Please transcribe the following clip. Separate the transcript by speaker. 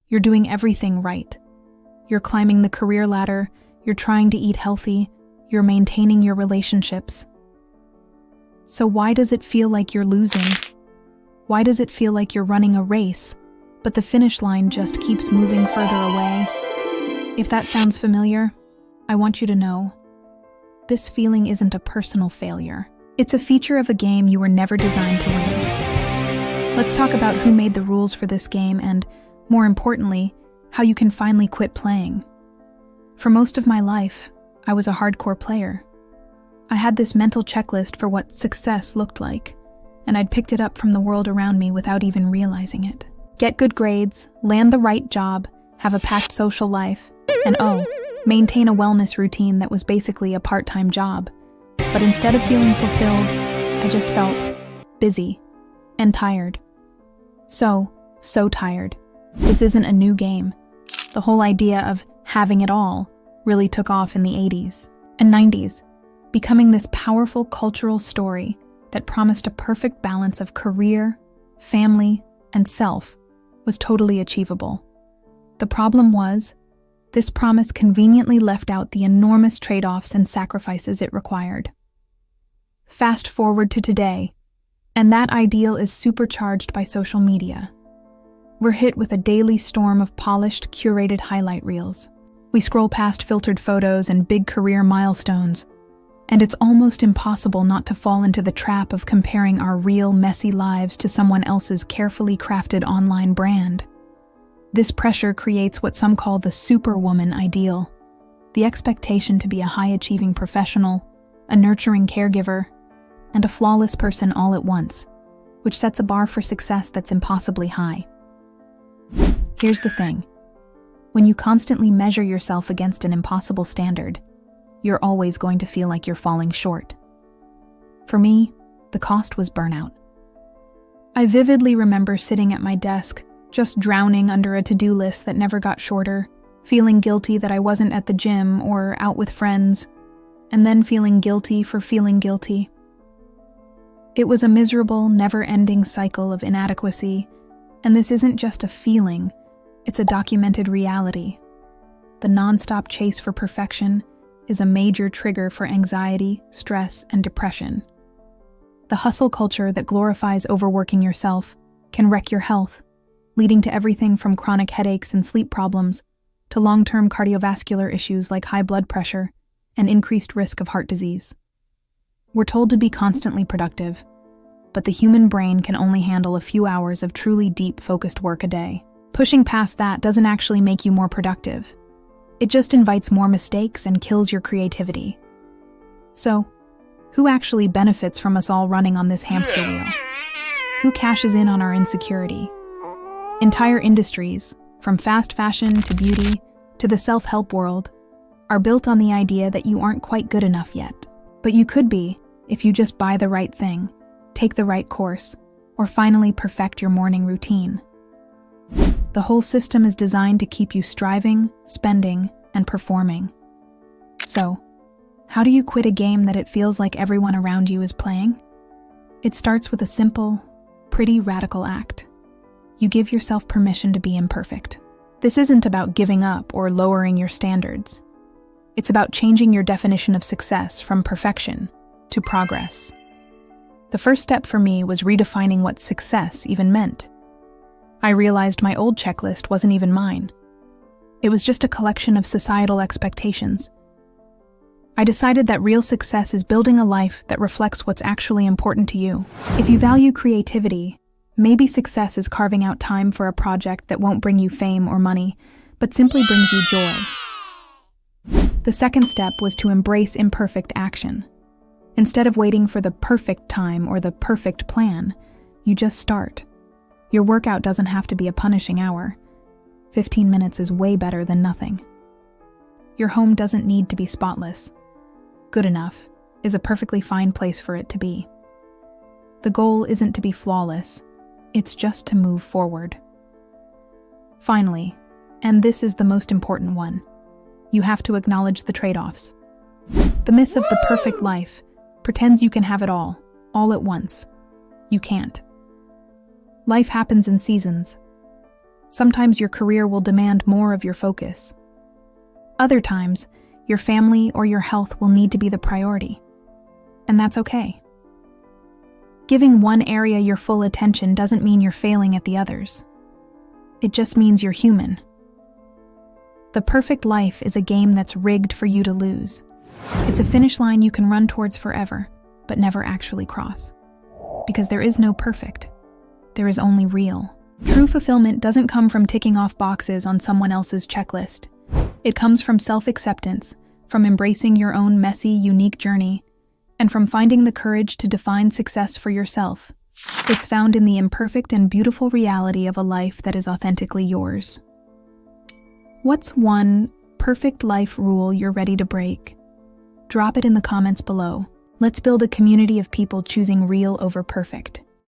Speaker 1: You're doing everything right. You're climbing the career ladder, you're trying to eat healthy, you're maintaining your relationships. So why does it feel like you're losing? Why does it feel like you're running a race, but the finish line just keeps moving further away? If that sounds familiar, I want you to know, this feeling isn't a personal failure. It's a feature of a game you were never designed to win. Let's talk about who made the rules for this game and, more importantly, how you can finally quit playing. For most of my life, I was a hardcore player. I had this mental checklist for what success looked like, and I'd picked it up from the world around me without even realizing it. Get good grades, land the right job, have a packed social life, and maintain a wellness routine that was basically a part-time job. But instead of feeling fulfilled, I just felt busy and tired. So tired. This isn't a new game. The whole idea of having it all really took off in the 80s and 90s, becoming this powerful cultural story that promised a perfect balance of career, family, and self was totally achievable. The problem was, this promise conveniently left out the enormous trade-offs and sacrifices it required. Fast forward to today, and that ideal is supercharged by social media. We're hit with a daily storm of polished, curated highlight reels. We scroll past filtered photos and big career milestones, and it's almost impossible not to fall into the trap of comparing our real, messy lives to someone else's carefully crafted online brand. This pressure creates what some call the superwoman ideal, the expectation to be a high-achieving professional, a nurturing caregiver, and a flawless person all at once, which sets a bar for success that's impossibly high. Here's the thing. When you constantly measure yourself against an impossible standard, you're always going to feel like you're falling short. For me, the cost was burnout. I vividly remember sitting at my desk, just drowning under a to-do list that never got shorter, feeling guilty that I wasn't at the gym or out with friends, and then feeling guilty for feeling guilty. It was a miserable, never-ending cycle of inadequacy, and this isn't just a feeling, it's a documented reality. The non-stop chase for perfection is a major trigger for anxiety, stress, and depression. The hustle culture that glorifies overworking yourself can wreck your health, leading to everything from chronic headaches and sleep problems to long-term cardiovascular issues like high blood pressure and increased risk of heart disease. We're told to be constantly productive, but the human brain can only handle a few hours of truly deep, focused work a day. Pushing past that doesn't actually make you more productive. It just invites more mistakes and kills your creativity. So, who actually benefits from us all running on this hamster wheel? Who cashes in on our insecurity? Entire industries, from fast fashion to beauty to the self-help world, are built on the idea that you aren't quite good enough yet. But you could be if you just buy the right thing, take the right course, or finally perfect your morning routine. The whole system is designed to keep you striving, spending, and performing. So, how do you quit a game that it feels like everyone around you is playing? It starts with a simple, pretty radical act. You give yourself permission to be imperfect. This isn't about giving up or lowering your standards. It's about changing your definition of success from perfection to progress. The first step for me was redefining what success even meant. I realized my old checklist wasn't even mine. It was just a collection of societal expectations. I decided that real success is building a life that reflects what's actually important to you. If you value creativity, maybe success is carving out time for a project that won't bring you fame or money, but simply brings you joy. The second step was to embrace imperfect action. Instead of waiting for the perfect time or the perfect plan, you just start. Your workout doesn't have to be a punishing hour. 15 minutes is way better than nothing. Your home doesn't need to be spotless. Good enough is a perfectly fine place for it to be. The goal isn't to be flawless, it's just to move forward. Finally, and this is the most important one, you have to acknowledge the trade-offs. The myth of the perfect life pretends you can have it all at once. You can't. Life happens in seasons. Sometimes your career will demand more of your focus. Other times, your family or your health will need to be the priority. And that's okay. Giving one area your full attention doesn't mean you're failing at the others. It just means you're human. The perfect life is a game that's rigged for you to lose. It's a finish line you can run towards forever, but never actually cross. Because there is no perfect. There is only real. True fulfillment doesn't come from ticking off boxes on someone else's checklist. It comes from self-acceptance, from embracing your own messy, unique journey, and from finding the courage to define success for yourself. It's found in the imperfect and beautiful reality of a life that is authentically yours. What's one perfect life rule you're ready to break? Drop it in the comments below. Let's build a community of people choosing real over perfect.